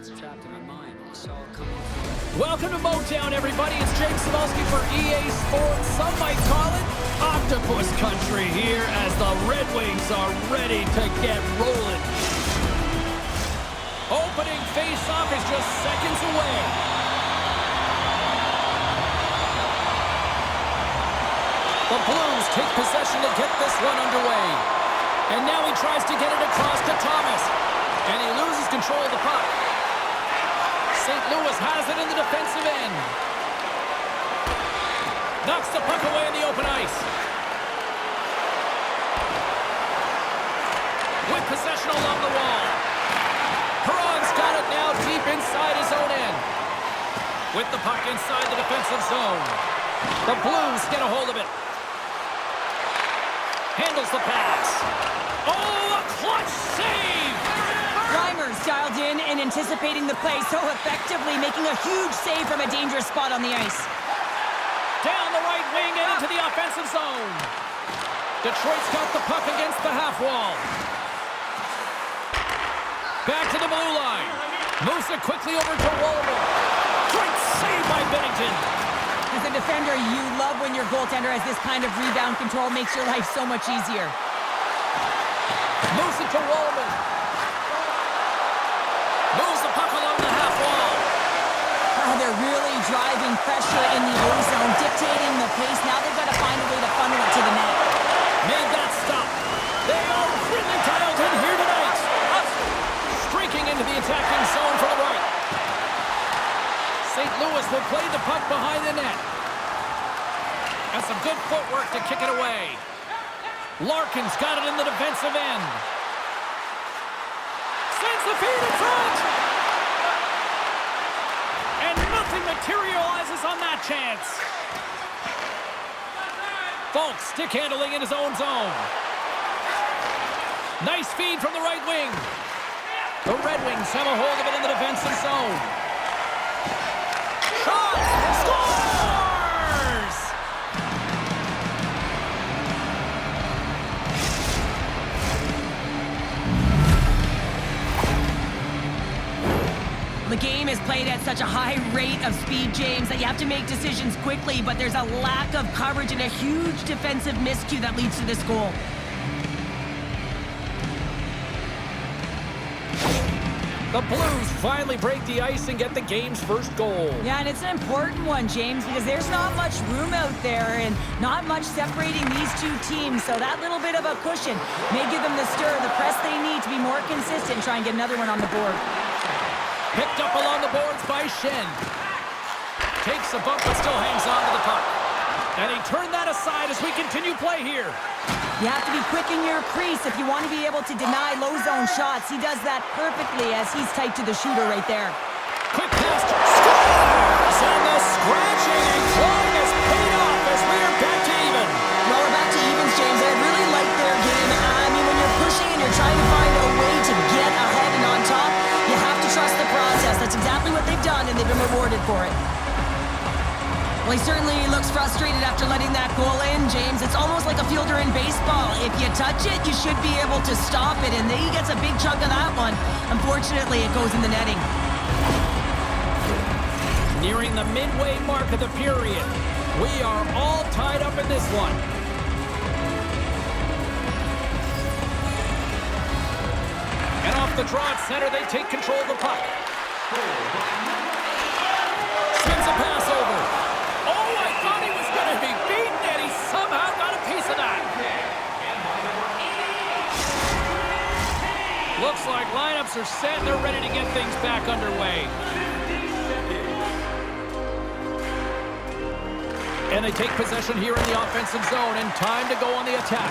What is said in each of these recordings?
Welcome to Motown, everybody. It's Jake Savalsky for EA Sports. Some might call it Octopus Country here as the Red Wings are ready to get rolling. Opening face-off is just seconds away. The Blues take possession to get this one underway. And now he tries to get it across to Thomas. And he loses control of the puck. St. Louis has it in the defensive end. Knocks the puck away in the open ice. With possession along the wall. Perron's got it now deep inside his own end. With the puck inside the defensive zone. The Blues get a hold of it. Handles the pass. Oh, a clutch save! Reimer's dialed in and anticipating the play so effectively, making a huge save from a dangerous spot on the ice. Down the right wing and into the offensive zone. Detroit's got the puck against the half wall. Back to the blue line. Moves it quickly over to Wallman. Great save by Bennington. As a defender, you love when your goaltender has this kind of rebound control, makes your life so much easier. Moves it to Wallman. Moves the puck along the half wall. Oh, they're really driving pressure in the O-zone, dictating the pace. Now they've got to find a way to funnel it to the net. Made that stop. They are really dialed in here tonight. Streaking into the attacking zone for the right. St. Louis will play the puck behind the net. And some good footwork to kick it away. Larkin's got it in the defensive end. Sends the feed in front. And nothing materializes on that chance. Falk stick handling in his own zone. Nice feed from the right wing. The Red Wings have a hold of it in the defensive zone. Shot! Scores! The game is played at such a high rate of speed, James, that you have to make decisions quickly, but there's a lack of coverage and a huge defensive miscue that leads to this goal. The Blues finally break the ice and get the game's first goal. Yeah, and it's an important one, James, because there's not much room out there and not much separating these two teams, so that little bit of a cushion may give them the stir, the press they need to be more consistent and try and get another one on the board. Picked up along the boards by Shen. Takes a bump but still hangs on to the puck. And he turned that aside as we continue play here. You have to be quick in your crease if you want to be able to deny low zone shots. He does that perfectly as he's tight to the shooter right there. Quick pass. Scores! And the scratching and clawing has paid off as we are back to even. Well, we're back to evens, James. I really like their game. I mean, when you're pushing and you're trying to find a way to get ahead and on top, you have to trust the process. That's exactly what they've done, and they've been rewarded for it. Well, he certainly looks frustrated after letting that goal in, James. It's almost like a fielder in baseball. If you touch it, you should be able to stop it, and he gets a big chunk of that one. Unfortunately, it goes in the netting. Nearing the midway mark of the period. We are all tied up in this one. And off the draw at center, they take control of the puck. Sends a pass over. Oh, I thought he was going to be beaten, and he somehow got a piece of that. Looks like lineups are set, and they're ready to get things back underway. And they take possession here in the offensive zone, and time to go on the attack.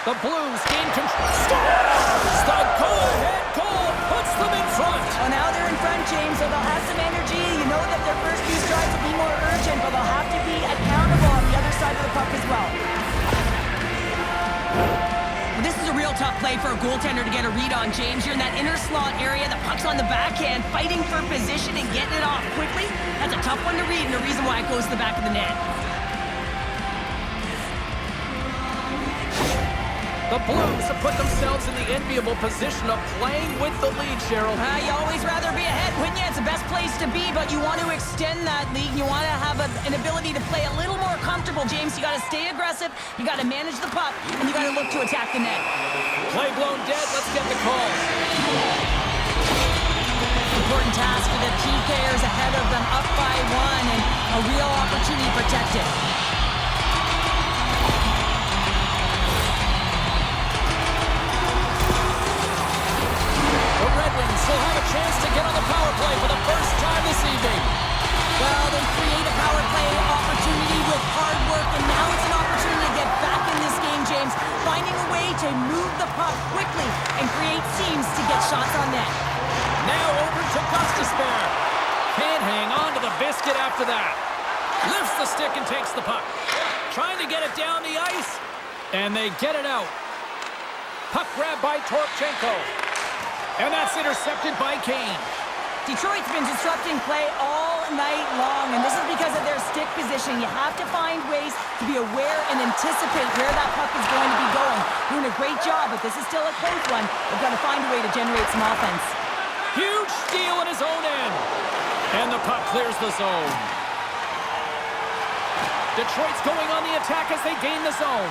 The Blues gain control. Scores! The go-ahead goal puts them in front. Well, now they're in front, James, so they'll have some energy. You know that their first few strides will be more urgent, but they'll have to be accountable on the other side of the puck as well. This is a real tough play for a goaltender to get a read on, James. You're in that inner slot area, the puck's on the backhand, fighting for position and getting it off quickly. That's a tough one to read, and the reason why it goes to the back of the net. The Blues have put themselves in the enviable position of playing with the lead, Cheryl. You always rather be ahead, wouldn't you? It's the best place to be, but you want to extend that lead. You want to have an ability to play a little more comfortable, James. You got to stay aggressive, you got to manage the puck, and you got to look to attack the net. Play blown dead. Let's get the call. Important task for the PKers ahead of them, up by 1, and a real opportunity protected. Will have a chance to get on the power play for the first time this evening. Well, they create a power play opportunity with hard work, and now it's an opportunity to get back in this game, James. Finding a way to move the puck quickly and create seams to get shots on net. Now over to Gustafsson. Can't hang on to the biscuit after that. Lifts the stick and takes the puck. Trying to get it down the ice. And they get it out. Puck grab by Torpchenko. And that's intercepted by Kane. Detroit's been disrupting play all night long, and this is because of their stick position. You have to find ways to be aware and anticipate where that puck is going to be going. Doing a great job, but this is still a close one. They've got to find a way to generate some offense. Huge steal in his own end. And the puck clears the zone. Detroit's going on the attack as they gain the zone.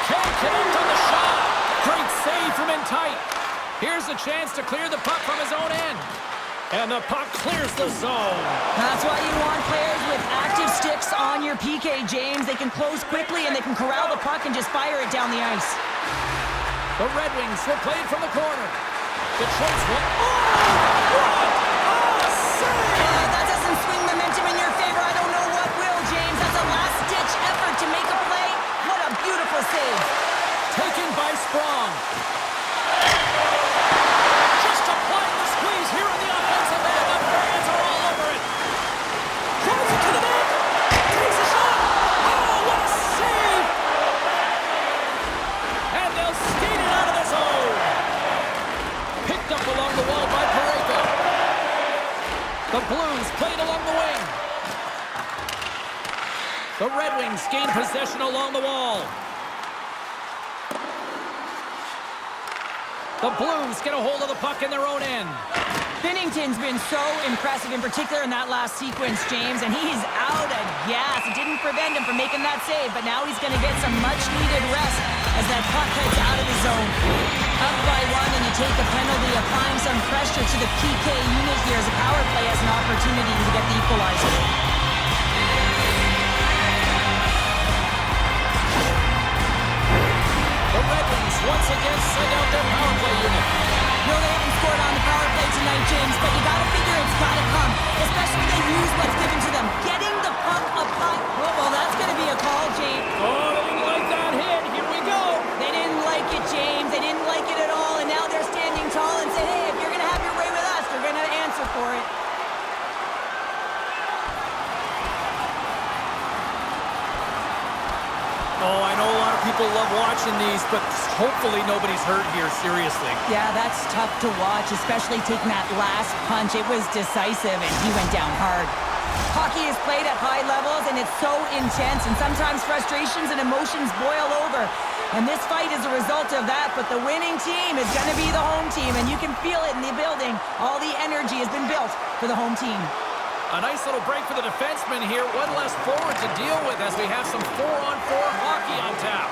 Can't connect on the shot. Great save from in tight. Here's a chance to clear the puck from his own end. And the puck clears the zone. That's why you want players with active sticks on your PK, James. They can close quickly and they can corral the puck and just fire it down the ice. The Red Wings will play it from the corner. Detroit's one. Oh, save! That doesn't swing momentum in your favor. I don't know what will, James. That's a last-ditch effort to make a play. What a beautiful save. Taken by Sprong. The Blues played along the wing. The Red Wings gain possession along the wall. The Blues get a hold of the puck in their own end. Binnington's been so impressive, in particular in that last sequence, James, and he's out of gas. It didn't prevent him from making that save, but now he's going to get some much-needed rest as that puck heads out of his zone. Up by 1, and you take a penalty, applying some pressure to the PK unit here as a power play has an opportunity to get the equalizer. The Red Wings once again send out their power play unit. No, they haven't scored on the power play tonight, James, but you gotta figure it's gotta come, especially when they use what's given to them. Getting the puck up high. Oh, well, that's gonna be a call, James. Oh, they didn't like that hit. Here we go. They didn't like it, James. They didn't like it at all, and now they're standing tall and say, hey, if you're gonna have your way with us, they're gonna answer for it. Oh, I know a lot of people love watching these, but hopefully nobody's hurt here, seriously. Yeah, that's tough to watch, especially taking that last punch. It was decisive, and he went down hard. Hockey is played at high levels, and it's so intense, and sometimes frustrations and emotions boil over. And this fight is a result of that, but the winning team is going to be the home team, and you can feel it in the building. All the energy has been built for the home team. A nice little break for the defenseman here. One less forward to deal with as we have some 4-on-4 hockey on tap.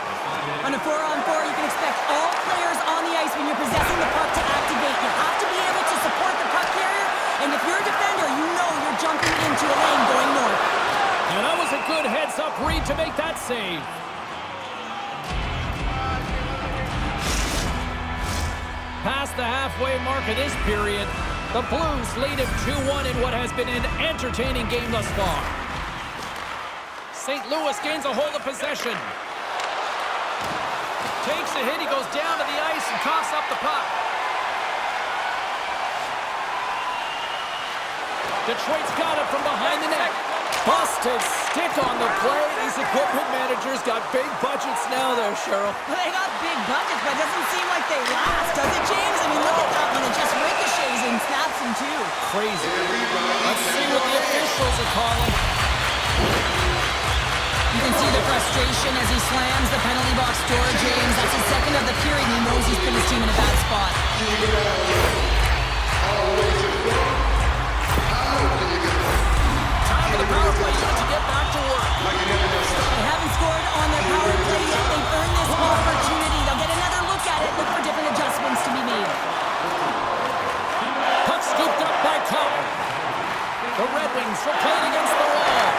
On a 4-on-4, you can expect all players on the ice when you're possessing the puck to activate. You have to be able to support the puck carrier, and if you're a defender, you know you're jumping into a lane going north. And that was a good heads-up read to make that save. Past the halfway mark of this period, the Blues lead it 2-1 in what has been an entertaining game thus far. St. Louis gains a hold of possession. Takes a hit, he goes down to the ice and coughs up the puck. Detroit's got it from behind the net. Busted stick on the play. These equipment managers got big budgets now there, Cheryl. Well, they got big budgets, but it doesn't seem like they last, does it, James? I mean, look at that one. It just ricochets and snaps him, too. Crazy. Let's see what the officials are calling. You can see the frustration as he slams the penalty box door, James. That's his second of the period. He knows he's put his team in a bad spot. Time for the power play unit to get back to work. They haven't scored on their power play yet. They've earned this opportunity. They'll get another look at it, look for different adjustments to be made. Puck scooped up by Cup. The Red Wings are playing against the wall.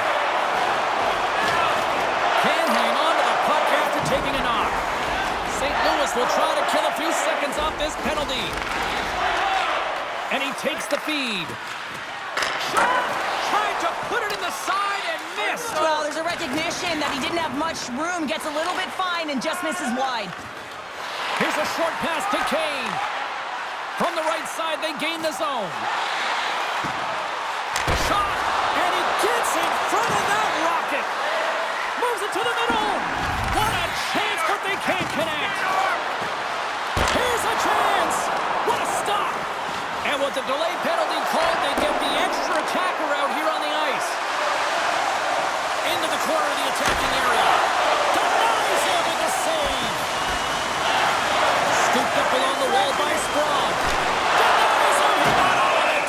Can't hang on to the puck after taking a knock. St. Louis will try to kill a few seconds off this penalty. And he takes the feed. Shot! Tried to put it in the side and missed. Well, there's a recognition that he didn't have much room, gets a little bit fine, and just misses wide. Here's a short pass to Kane. From the right side, they gain the zone. Shot! And he gets in front of that rocket. Moves it to the middle. What a chance, but they can't connect. Here's a chance. What a stop. And with the delay penalty called, they get the extra attacker out here on the ice. Into the corner of the attacking area. Denies him with the save. Scooped up along the wall by Sprong. Denies him. He got all of it.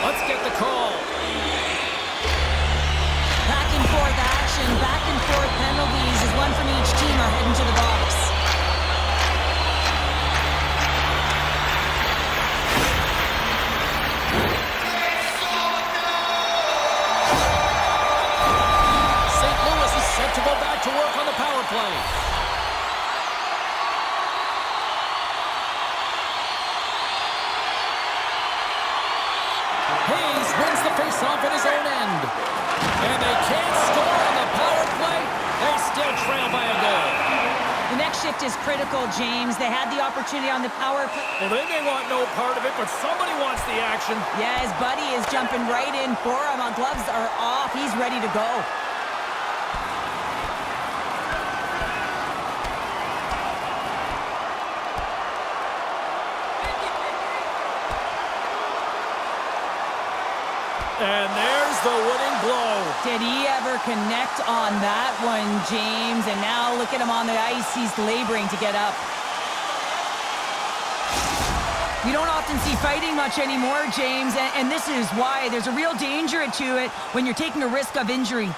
Let's get the call. Back and forth action, back and forth penalties as one from each team are heading to the box. St. Louis is set to go back to work on the power play. Hayes wins the faceoff at his own end. And they can't score on the power play. They still trail by a goal. The next shift is critical, James. They had the opportunity on the power play. Well, they may want no part of it, but somebody wants the action. Yeah, his buddy is jumping right in for him. Gloves are off. He's ready to go. And there's the winning blow. Did he ever connect on that one, James? And now look at him on the ice. He's laboring to get up. You don't often see fighting much anymore, James, and this is why. There's a real danger to it when you're taking a risk of injury.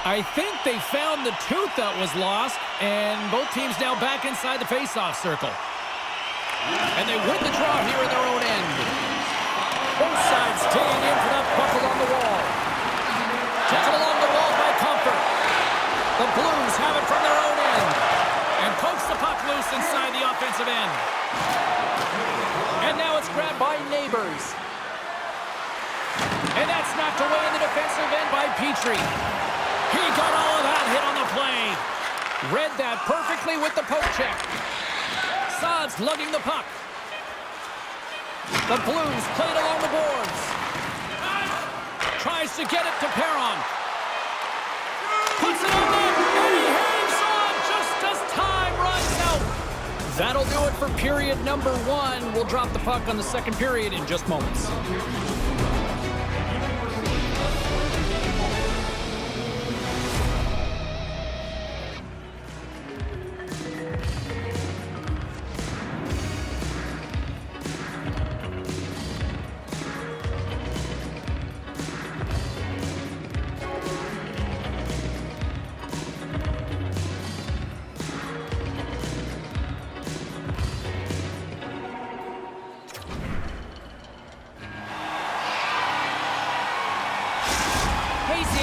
I think they found the tooth that was lost, and both teams now back inside the face-off circle. And they win the draw here in their own end. Both sides staying in for that puck along the wall. Taken along the wall by Comfort. The Blues have it from their own end. And pokes the puck loose inside the offensive end. And now it's grabbed by Neighbors. And that's knocked away in the defensive end by Petrie. He got all of that hit on the play. Read that perfectly with the poke check. Sods lugging the puck. The Blues played along the boards. Tries to get it to Perron. Puts it on net, and he hangs on just as time runs out. That'll do it for period number 1. We'll drop the puck on the second period in just moments.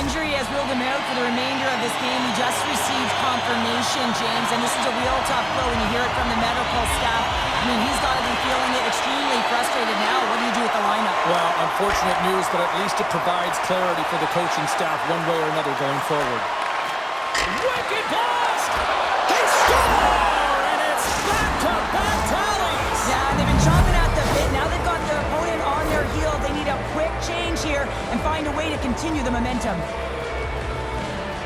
Injury has ruled him out for the remainder of this game. He just received confirmation, James, and this is a real tough blow when you hear it from the medical staff. I mean, he's got to be feeling it extremely frustrated now. What do you do with the lineup? Well, unfortunate news, but at least it provides clarity for the coaching staff one way or another going forward. Wicked blast! They score! And it's back-to-back tallies! Yeah, they've been chomping at the bit. Now they've got their opponent on their heel. They need a quick change here and find a way to continue the momentum.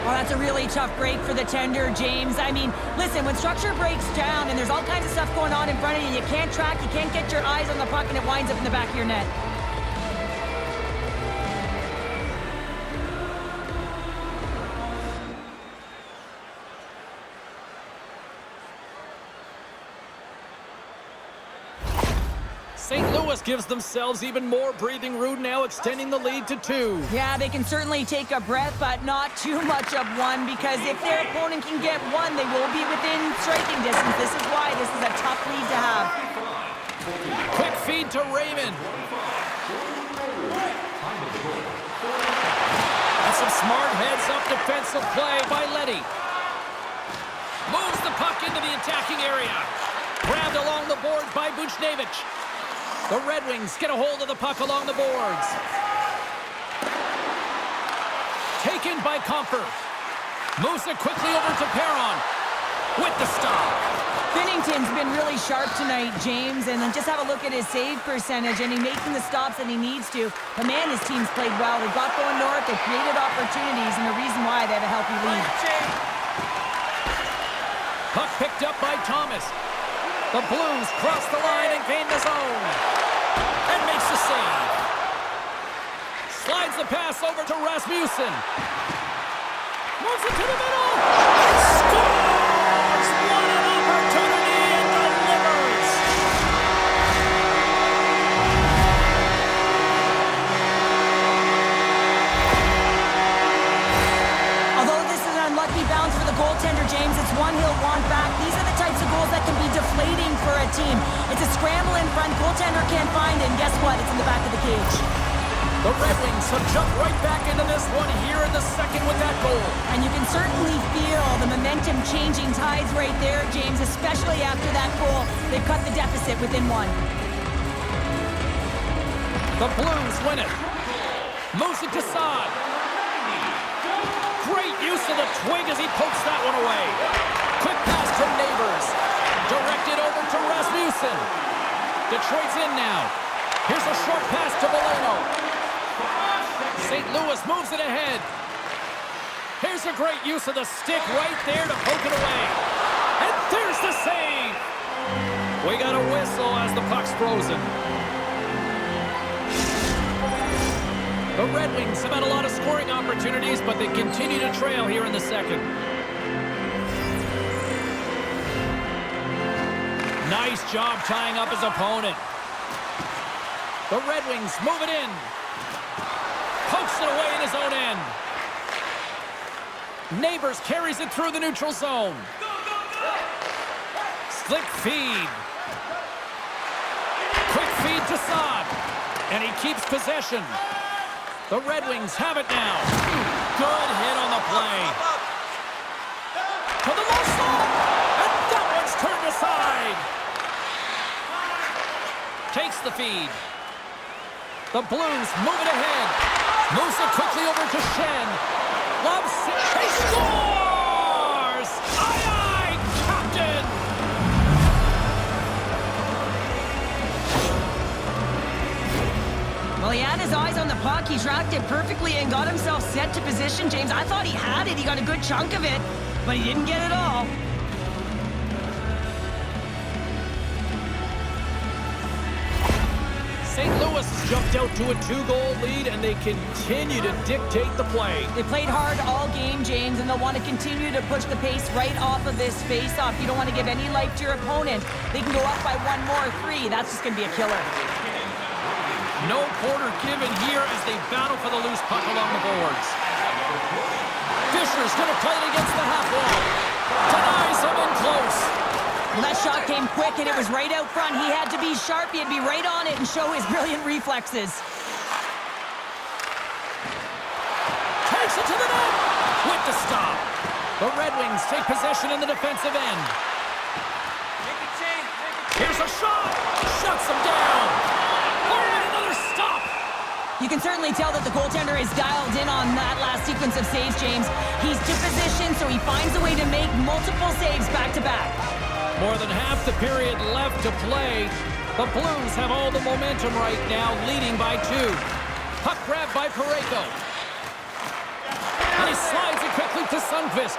Oh, that's a really tough break for the tender, James. I mean, listen, when structure breaks down and there's all kinds of stuff going on in front of you, you can't track, you can't get your eyes on the puck, and it winds up in the back of your net. St. Louis gives themselves even more breathing room now, extending the lead to 2. Yeah, they can certainly take a breath, but not too much of one, because if their opponent can get one, they will be within striking distance. This is why this is a tough lead to have. Quick feed to Raymond. That's some smart heads-up defensive play by Leddy. Moves the puck into the attacking area. Grabbed along the boards by Buchnevich. The Red Wings get a hold of the puck along the boards. Taken by Comfer. Moves it quickly over to Perron. With the stop. Binnington's been really sharp tonight, James, and then just have a look at his save percentage, and he's making the stops that he needs to. But man, his team's played well. They've got going north, they've created opportunities, and the reason why they have a healthy lead. Puck picked up by Thomas. The Blues cross the line and gain the zone. And makes the save. Slides the pass over to Rasmussen. Moves it to the middle. And scores! What an opportunity and delivers! Although this is an unlucky bounce for the goaltender, James, it's one he'll want back. These are the types of goals that can be deflating for a team. It's a scramble in front, goaltender can't find it, and guess what? It's in the back of the cage. The Red Wings have jumped right back into this one here in the second with that goal. And you can certainly feel the momentum changing tides right there, James, especially after that goal. They've cut the deficit within one. The Blues win it. Moves it to Saad. Great use of the twig as he pokes that one away. Quick pass from Neighbors. Directed over to Rasmussen. Detroit's in now. Here's a short pass to Valeno. St. Louis moves it ahead. Here's a great use of the stick right there to poke it away. And there's the save. We got a whistle as the puck's frozen. The Red Wings have had a lot of scoring opportunities, but they continue to trail here in the second. Nice job tying up his opponent. The Red Wings move it in. Pokes it away in his own end. Neighbors carries it through the neutral zone. Slick feed. Quick feed to Saad. And he keeps possession. The Red Wings have it now. Good hit on the play. To the low slot. And that one's turned aside. Takes the feed. The Blues move it ahead. Moves it quickly over to Shen. Loves it. He scores! Aye, aye, Captain! Well, he had his eyes on the puck. He tracked it perfectly and got himself set to position, James. I thought he had it. He got a good chunk of it, but he didn't get it all. St. Louis has jumped out to a 2-goal lead, and they continue to dictate the play. They played hard all game, James, and they'll want to continue to push the pace right off of this face-off. You don't want to give any life to your opponent. They can go up by one more 3. That's just going to be a killer. No quarter given here as they battle for the loose puck along the boards. Fisher's going to play it against the half wall. Denies him in close. Well, that shot came quick, and it was right out front. He had to be sharp. He had to be right on it and show his brilliant reflexes. Takes it to the net with the stop. The Red Wings take possession in the defensive end. Here's a shot. Shuts them down. Oh, and another stop. You can certainly tell that the goaltender is dialed in on that last sequence of saves, James. He's to position, so he finds a way to make multiple saves back-to-back. More than half the period left to play. The Blues have all the momentum right now, leading by 2. Puck grabbed by Parayko. And he slides it quickly quickly to Sundqvist.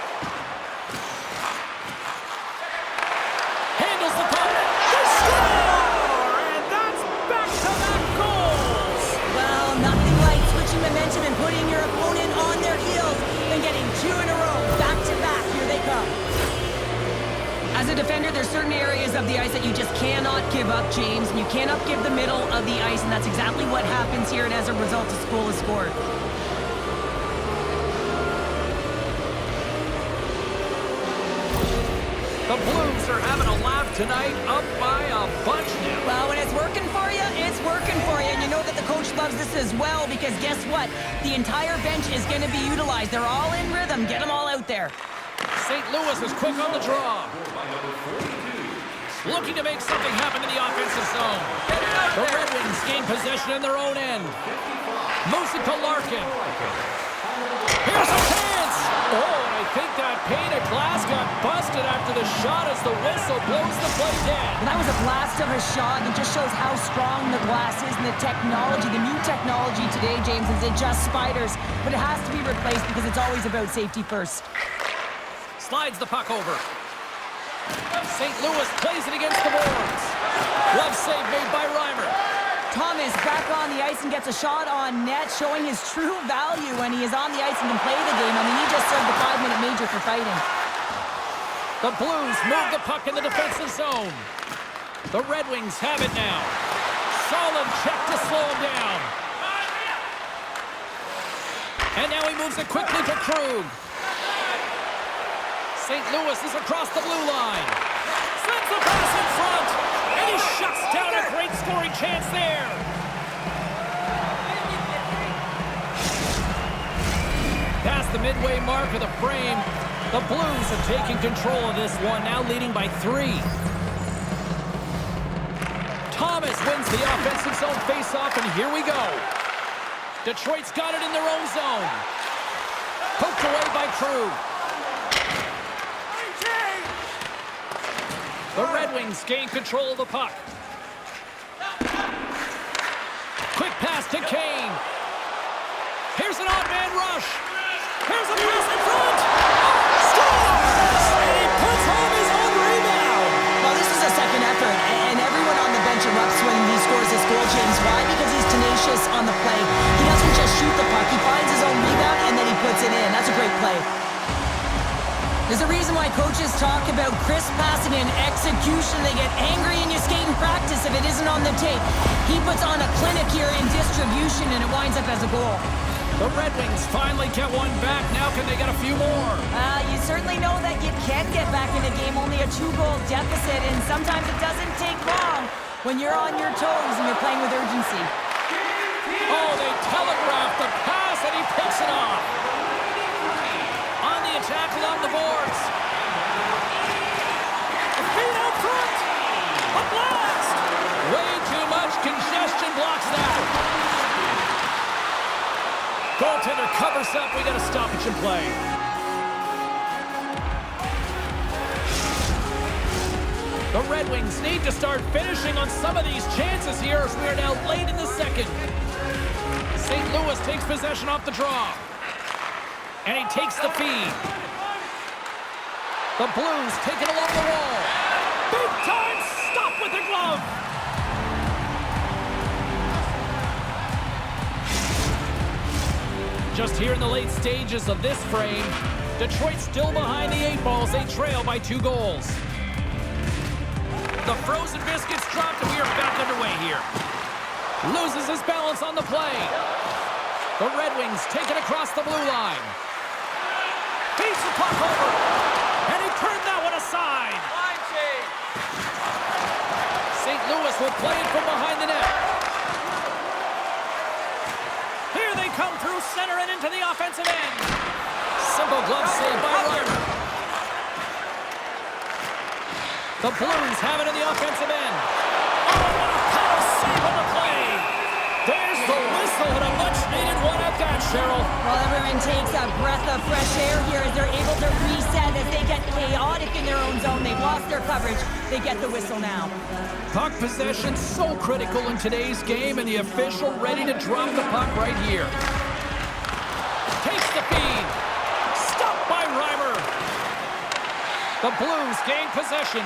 Handles the puck. They score! And that's back-to-back goals! Well, nothing like switching momentum and putting your opponent on their heels and getting 2 in a row, back-to-back. Here they come. As a defender, there's certain areas of the ice that you just cannot give up, James. And you cannot give the middle of the ice, and that's exactly what happens here, and as a result, a goal is scored. The Blues are having a laugh tonight, up by a bunch now. Well, when it's working for you, it's working for you. And you know that the coach loves this as well, because guess what? The entire bench is going to be utilized. They're all in rhythm. Get them all out there. St. Louis is quick on the draw. Looking to make something happen in the offensive zone. The Red Wings gain possession in their own end. Moosey to Larkin. Here's a chance! Oh, and I think that pane of glass got busted after the shot as the whistle blows the play dead. And that was a blast of a shot. It just shows how strong the glass is and the technology. The new technology today, James, is it just spiders. But it has to be replaced because it's always about safety first. Slides the puck over. St. Louis plays it against the boards. Glove save made by Reimer. Thomas back on the ice and gets a shot on net, showing his true value when he is on the ice and can play the game. I mean, he just served the 5-minute major for fighting. The Blues move the puck in the defensive zone. The Red Wings have it now. Solid check to slow him down. And now he moves it quickly to Krug. St. Louis is across the blue line. Sends the pass in front. And he shuts down a great scoring chance there. Past the midway mark of the frame, the Blues have taken control of this one, now leading by 3. Thomas wins the offensive zone faceoff, and here we go. Detroit's got it in their own zone. Poked away by Krug. The Red Wings gain control of the puck. Quick pass to Kane. Here's an odd man rush. Here's a pass in front. Scores! And he puts home his own rebound. Well, this is a second effort, and everyone on the bench erupts when he scores this goal, James. Why? Because he's tenacious on the play. He doesn't just shoot the puck. He finds his own rebound, and then he puts it in. That's a great play. There's a reason why coaches talk about crisp passing and execution. They get angry and you skate in practice if it isn't on the tape. He puts on a clinic here in distribution, and it winds up as a goal. The Red Wings finally get one back. Now can they get a few more? You certainly know that you can get back in the game. Only a 2-goal deficit, and sometimes it doesn't take long when you're on your toes and you're playing with urgency. Oh, they telegraph the pass, and he picks it off. On the attack along the boards. A feed out front. A blast. Way too much congestion blocks that. Goaltender covers up. We got a stoppage in play. The Red Wings need to start finishing on some of these chances here as we are now late in the second. St. Louis takes possession off the draw. And he takes the feed. The Blues take it along the wall. Big time stop with the glove. Just here in the late stages of this frame, Detroit still behind the 8 balls. They trail by 2 goals. The frozen biscuits dropped, and we are back underway here. Loses his balance on the play. The Red Wings take it across the blue line. Beats the puck over. And he turned that one aside. Line change. St. Louis will play it from behind the net. Here they come through center and into the offensive end. Simple glove save by Reimer. The Blues have it in the offensive end. Oh, what a power save on the play. There's the whistle and a much-needed one at that, Cheryl. Well, everyone takes a breath of fresh air here as they're able to reset as they get chaotic in their own zone. They've lost their coverage. They get the whistle now. Puck possession so critical in today's game, and the official ready to drop the puck right here. Takes the feed. Stopped by The Blues gain possession.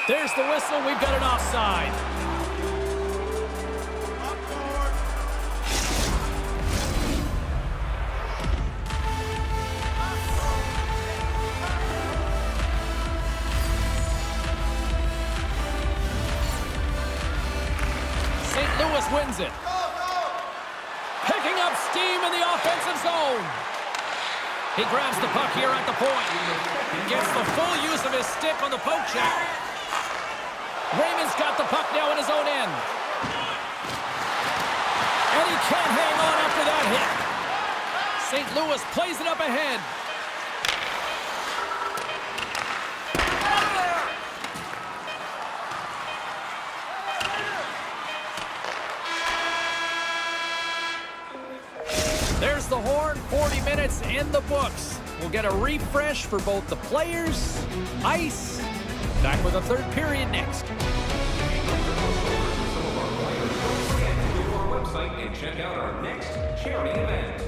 There's the whistle. We've got an offside. St. Louis wins it. Picking up steam in the offensive zone. He grabs the puck here at the point. Gets the full use of his stick on the poke check. Raymond's got the puck now in his own end. And he can't hang on after that hit. St. Louis plays it up ahead. There's the horn, 40 minutes in the books. We'll get a refresh for both the players, ice. Back with a third period next. Go to our website and check out our next charity event.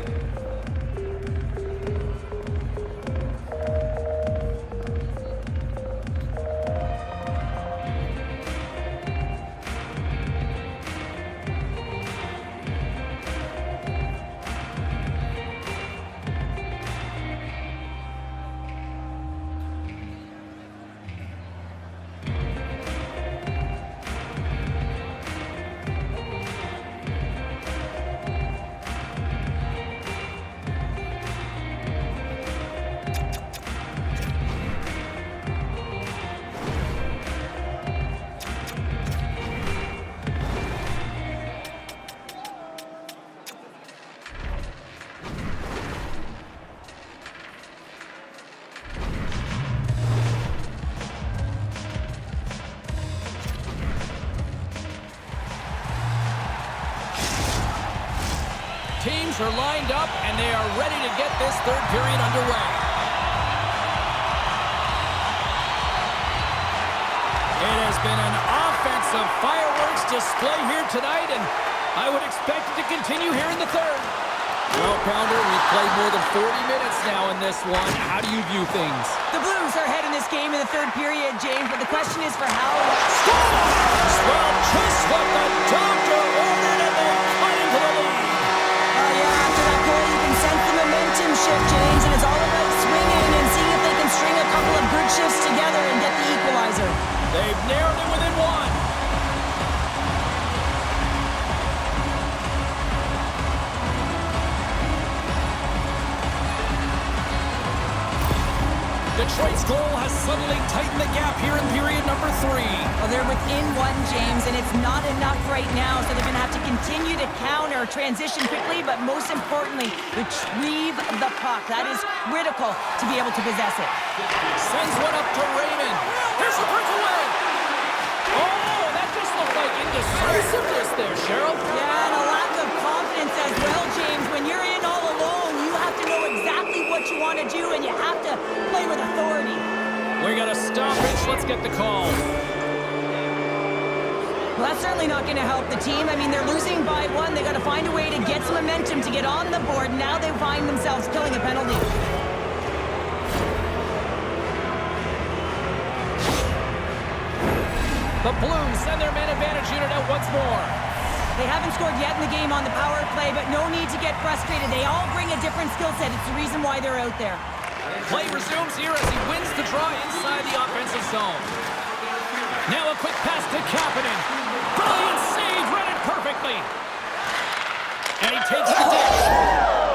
Teams are lined up, and they are ready to get this third period underway. It has been an offensive fireworks display here tonight, and I would expect it to continue here in the third. Well, Pounder, we've played more than 40 minutes now in this one. How do you view things? The Blues are ahead in this game in the third period, James, but the question is for how... Scores! Well, just what the doctor ordered, and they cut into the lead. After that goal, you can sense the momentum shift, James, and it's all about swinging and seeing if they can string a couple of good shifts together and get the equalizer. They've narrowed it within one. Detroit's goal has suddenly tightened the gap here in period number 3. Well, they're within one, James, and it's not enough right now, so they're going to have to continue to counter, transition quickly, but most importantly, retrieve the puck. That is critical to be able to possess it. Sends one up to Raymond. Here's the breakaway. Oh, that just looked like indecisiveness there, Cheryl. Yeah, and a lack of confidence as well, James. When you're in all alone, you have to know exactly what you want to do, and you have to play with authority. We got a stoppage. Let's get the call. Well, that's certainly not going to help the team. I mean, they're losing by 1. They got to find a way to get some momentum to get on the board. Now they find themselves killing a penalty. The Blues send their man advantage unit out once more. They haven't scored yet in the game on the power play, but no need to get frustrated. They all bring a different skill set. It's the reason why they're out there. Play resumes here as he wins the draw inside the offensive zone. Now a quick pass to Kapanen. Brilliant save, read it perfectly. And he takes the dish.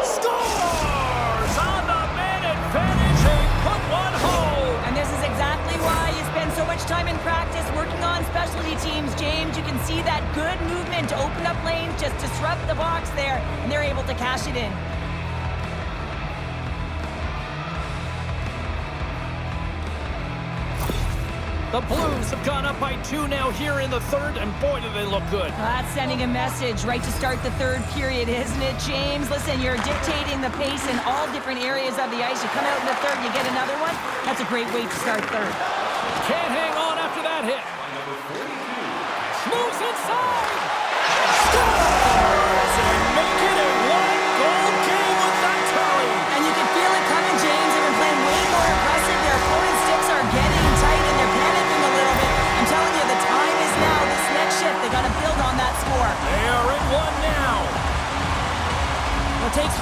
Scores on the man advantage. They put one home. And this is exactly why you spend so much time in practice working on specialty teams, James. You can see that good movement to open up lanes, just disrupt the box there, and they're able to cash it in. The Blues have gone up by 2 now here in the third, and boy, do they look good. That's sending a message right to start the third period, isn't it, James? Listen, you're dictating the pace in all different areas of the ice. You come out in the third, you get another one. That's a great way to start third. Can't hang on after that hit. Moves inside. Scores! And make it a one-goal game with that tally. And you can feel it coming, James. They've been playing way more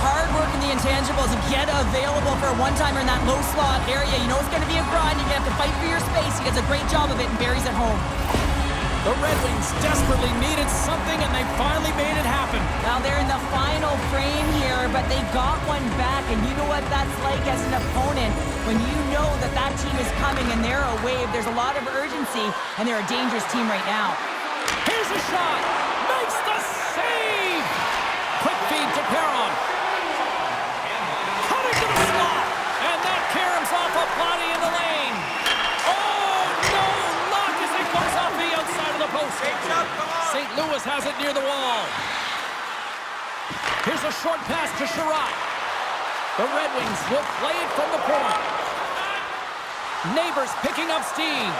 hard work in the intangibles and get available for a one-timer in that low slot area. You know it's going to be a grind. You're going to have to fight for your space. He does a great job of it and buries it home. The Red Wings desperately needed something, and they finally made it happen. Now they're in the final frame here, but they got one back, and you know what that's like as an opponent. When you know that that team is coming and they're a wave, there's a lot of urgency, and they're a dangerous team right now. Here's a shot. Makes the save. Quick feed to Perron. Cutting to the slot. And that caroms off a body in the lane. Oh, no. Luck as it goes off the outside of the post. St. Louis has it near the wall. Here's a short pass to Sherratt. The Red Wings will play it from the point. Neighbors picking up steam.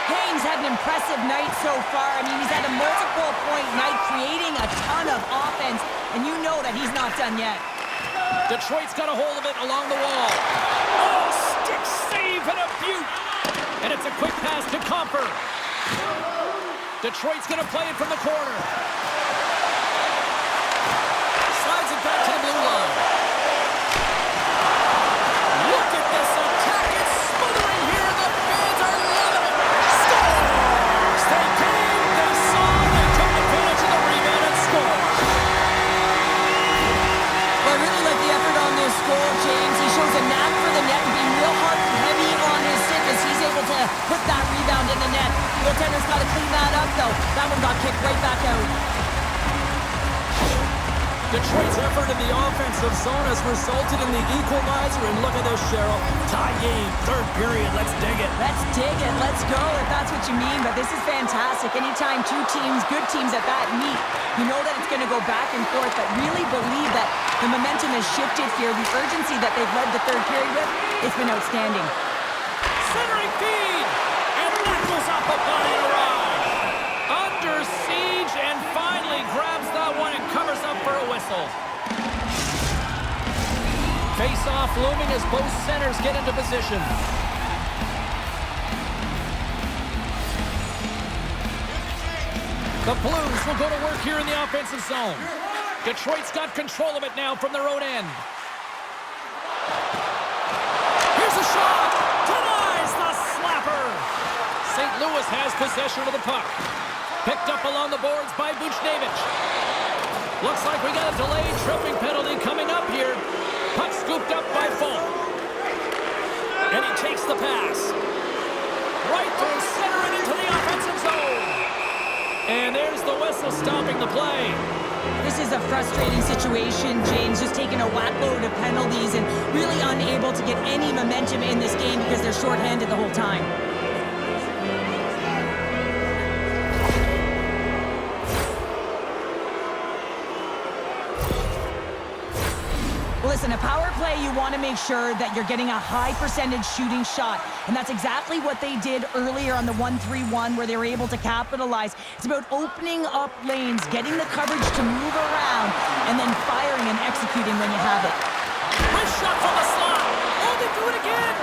Haynes had an impressive night so far. I mean, he's had a multiple-point night, creating a ton of offense, and you know that he's not done yet. Detroit's got a hold of it along the wall. Oh, stick save and a beaut. And it's a quick pass to Comper. Detroit's going to play it from the corner. Slides it back to the blue line. Look at this attack. It's smothering here. The fans are loving it. Scores! They came, they saw, they took advantage of the rebound and scored. Well, I really like the effort on this goal, James. He shows a knack for the net and being real hard and heavy on his stick as he's able to put that rebound in the net. Goaltender's got to clean that up, though. That one got kicked right back out. Detroit's effort in the offensive zone has resulted in the equalizer, and look at this, Cheryl. Tie game, third period. Let's dig it. Let's dig it. Let's go, if that's what you mean. But this is fantastic. Anytime two teams, good teams at that, meet, you know that it's going to go back and forth, but really believe that the momentum has shifted here. The urgency that they've led the third period with, it's been outstanding. Centering feed, and that goes off a body and a ride. Under siege, and finally grabs that one and covers up for a whistle. Face-off looming as both centers get into position. The Blues will go to work here in the offensive zone. Detroit's got control of it now from their own end. Here's a shot. Denies the slapper. St. Louis has possession of the puck. Picked up along the boards by Buchnevich. Looks like we got a delayed tripping penalty coming up here. Puck scooped up by Folk. And he takes the pass. Right through center and into the offensive zone. And there's the whistle stopping the play. This is a frustrating situation, James, just taking a whack load of penalties and really unable to get any momentum in this game because they're shorthanded the whole time. Listen, a power play, you want to make sure that you're getting a high percentage shooting shot. And that's exactly what they did earlier on the 1-3-1 where they were able to capitalize. It's about opening up lanes, getting the coverage to move around, and then firing and executing when you have it. Nice shot from the slot. Oh, they do it again.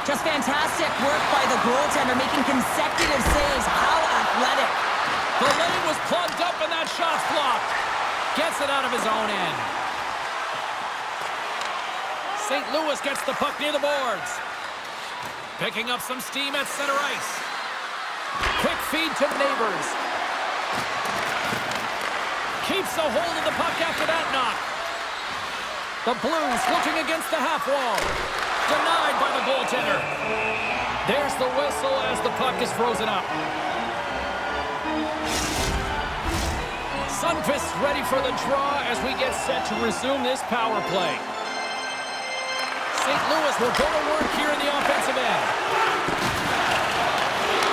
Just fantastic work by the goaltender, making consecutive saves. How athletic. The lane was plugged up and that shot's blocked. Gets it out of his own end. St. Louis gets the puck near the boards. Picking up some steam at center ice. Quick feed to Neighbors. Keeps a hold of the puck after that knock. The Blues looking against the half wall. Denied by the goaltender. There's the whistle as the puck is frozen up. Sundqvist ready for the draw as we get set to resume this power play. St. Louis will go to work here in the offensive end.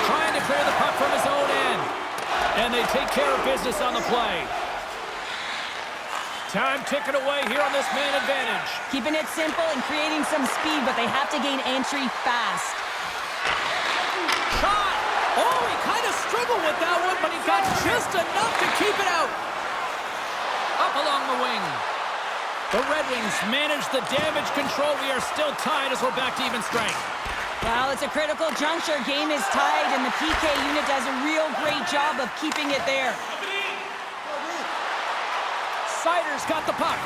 Trying to clear the puck from his own end. And they take care of business on the play. Time ticking away here on this man advantage. Keeping it simple and creating some speed, but they have to gain entry fast. Shot! Oh, he kind of struggled with that one, but he got just enough to keep it out. Up along the wing. The Red Wings manage the damage control. We are still tied as we're back to even strength. Well, it's a critical juncture. Game is tied, and the PK unit does a real great job of keeping it there. Sider's got the puck.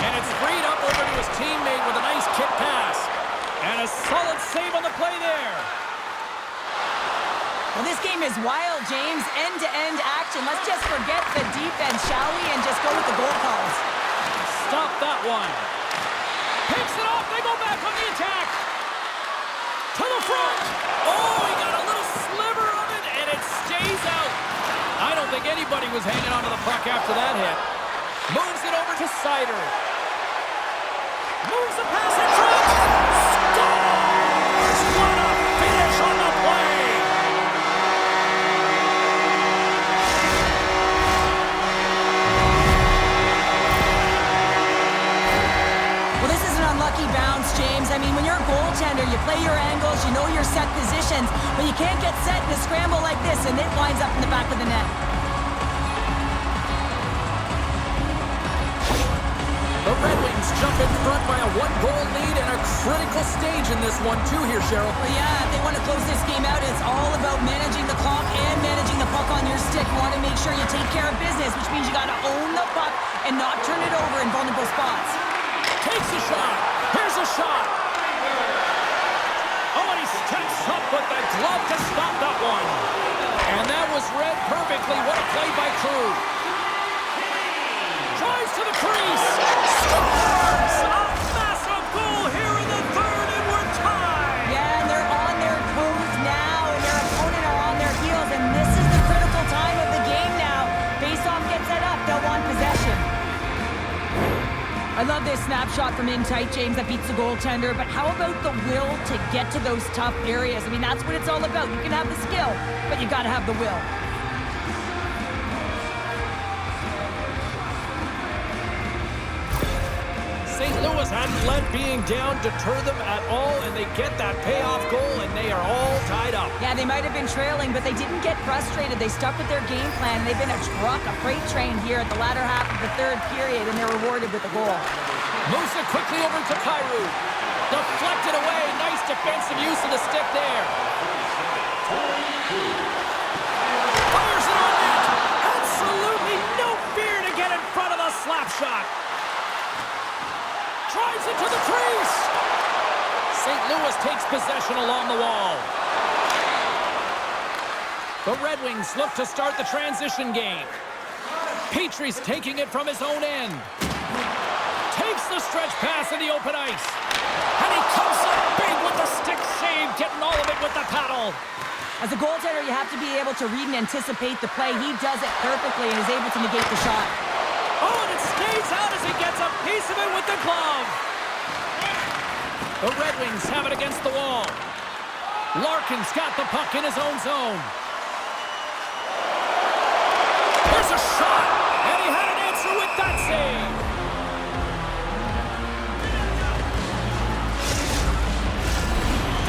And it's freed up over to his teammate with a nice kick pass. And a solid save on the play there. Well, this game is wild, James. End-to-end action. Let's just forget the defense, shall we, and just go with the goal calls. Stop that one. Picks it off. They go back on the attack. To the front. Oh, he got a little sliver of it, and it stays out. I don't think anybody was hanging onto the puck after that hit. Moves it over to Sider. Moves the pass in front. Scores! What a finish on the play. Well, this is an unlucky bounce, James. I mean, when you're a goaltender, you play your angles, you know your set positions, but you can't get set in a scramble like this, and it winds up in the back of the net. The Red Wings jump in front by a one-goal lead and a critical stage in this one, too, here, Cheryl. Well, yeah, if they want to close this game out, it's all about managing the clock and managing the puck on your stick. You want to make sure you take care of business, which means you got to own the puck and not turn it over in vulnerable spots. Takes a shot. Here's a shot. Oh, and he steps up with the glove to stop that one. And that was read perfectly. What a play by Crew. Drives to the crease. Scores! A massive goal here in the third, and we're tied. Yeah, and they're on their toes now, and their opponent are on their heels, and this is the critical time of the game now. Face-off gets set up. They'll want possession. I love this snapshot from in tight, James. That beats the goaltender. But how about the will to get to those tough areas? I mean, that's what it's all about. You can have the skill, but you got to have the will. St. Louis hadn't let being down deter them at all, and they get that payoff goal, and they are all tied up. Yeah, they might have been trailing, but they didn't get frustrated. They stuck with their game plan. They've been a truck, a freight train here at the latter half of the third period, and they're rewarded with a goal. Moves it quickly over to Kyrou. Deflected away. Nice defensive use of the stick there. Fires it on net. Absolutely no fear to get in front of the slap shot. Drives it to the crease. St. Louis takes possession along the wall. The Red Wings look to start the transition game. Petrie's taking it from his own end. Takes the stretch pass in the open ice. And he comes up big with the stick save, getting all of it with the paddle. As a goaltender, you have to be able to read and anticipate the play. He does it perfectly and is able to negate the shot. Oh, and it stays out as he gets a piece of it with the glove. The Red Wings have it against the wall. Larkin's got the puck in his own zone. Here's a shot, and he had an answer with that save.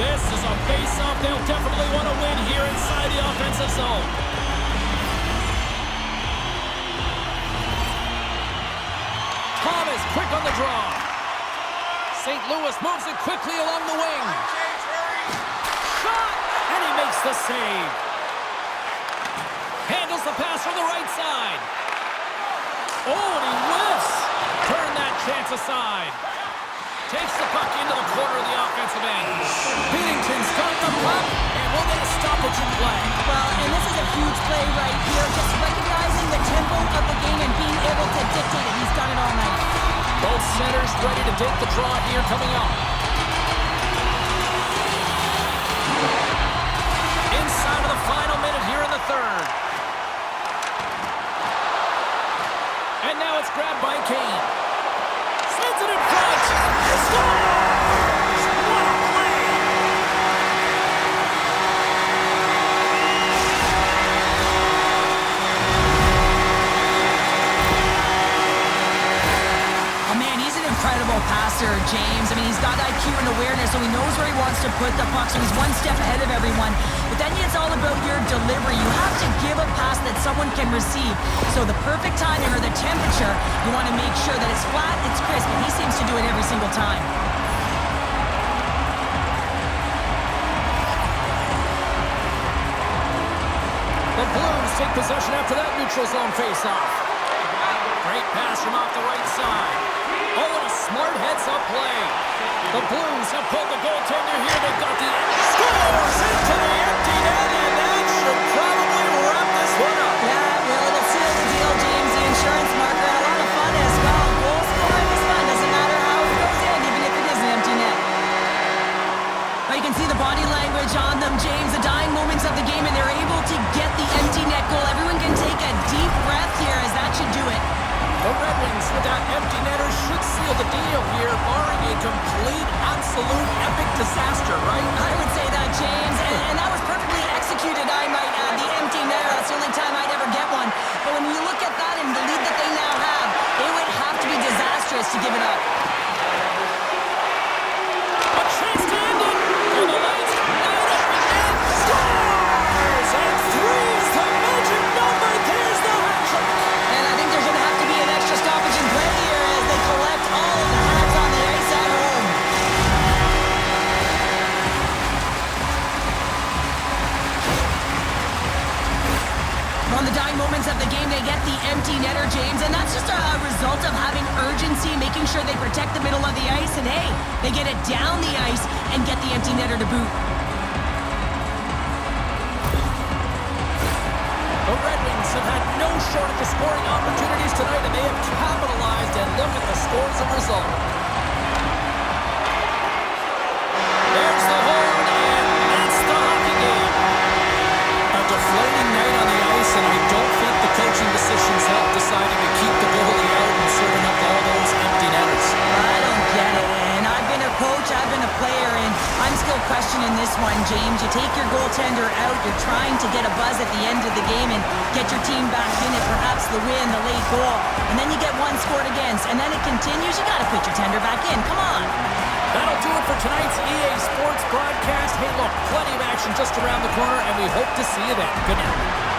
This is a face-off they'll definitely want to win here inside the offensive zone. Thomas quick on the draw. St. Louis moves it quickly along the wing. Shot! And he makes the save. Handles the pass from the right side. Oh, and he whiffs. Turn that chance aside. Takes the puck into the corner of the offensive end. Binnington's got the puck, and we'll get a stoppage in play. Well, and this is a huge play right here. Just recognizing the tempo of the game and being able to dictate it. He's done it all night. Both centers ready to take the draw here coming up. Inside of the final minute here in the third. And now it's grabbed by Kane. Sends it in front. Scores! What a play! Oh, man, he's an incredible passer, James. I mean, he's got IQ and awareness, so he knows where he wants to put the puck, so he's one step ahead of everyone. But then it's all about your delivery. You have to give a pass that someone can receive. So the perfect timing or the temperature, you want to make sure that it's flat, it's crisp, and he seems to do it every single time. The Blues take possession after that neutral zone faceoff. Great pass from off the right side. Oh, smart heads-up play. The Blues have pulled the goaltender here. They've got the scores into the empty net, and that should probably wrap this one up. Yeah, well, it'll seal the deal, James. The insurance marker. A lot of fun as well. Goal scoring is fun. Doesn't matter how it goes in, even if it is an empty net. Well, you can see the body language on them, James. The dying moments of the game, and they're able to get the empty net goal. Everyone can take a deep breath here, as that should do it. The Red Wings with that empty netter should seal the deal here, barring a complete, absolute, epic disaster, right? I would say that, James, and that was perfectly executed, I might add. The empty netter, that's the only time I'd ever get one. But when you look at that and the lead that they now have, it would have to be disastrous to give it up. A chance to end it, and the lights light up again. Scores! And three's the magic number. There's the hat trick. And I think there's going to have to be an extra stoppage in play here as they collect all of the hats on the ice at home. On the dying moments of the game, they get the empty netter, James, and that's just a result of having urgency, making sure they protect the middle of the ice, and hey, they get it down the ice and get the empty netter to boot. The Red Wings have had no shortage of scoring opportunities tonight, and they have capitalized, and look at the scores and result. There's the horn, and that's the hockey game. A deflating night on the ice, and I don't think the coaching decisions helped deciding to keep the goalie out and serving up all those empty netters. I don't get it, and I've been a coach, I've been a player, and I'm still questioning this one, James. You take your goaltender out, you're trying to get a buzz at the end of the game and get your team back in it, perhaps the win, the late goal, and then you get one scored against, and then it continues. You got to put your tender back in. Come on. That'll do it for tonight's EA Sports broadcast. Hey, look, plenty of action just around the corner, and we hope to see you then. Good night.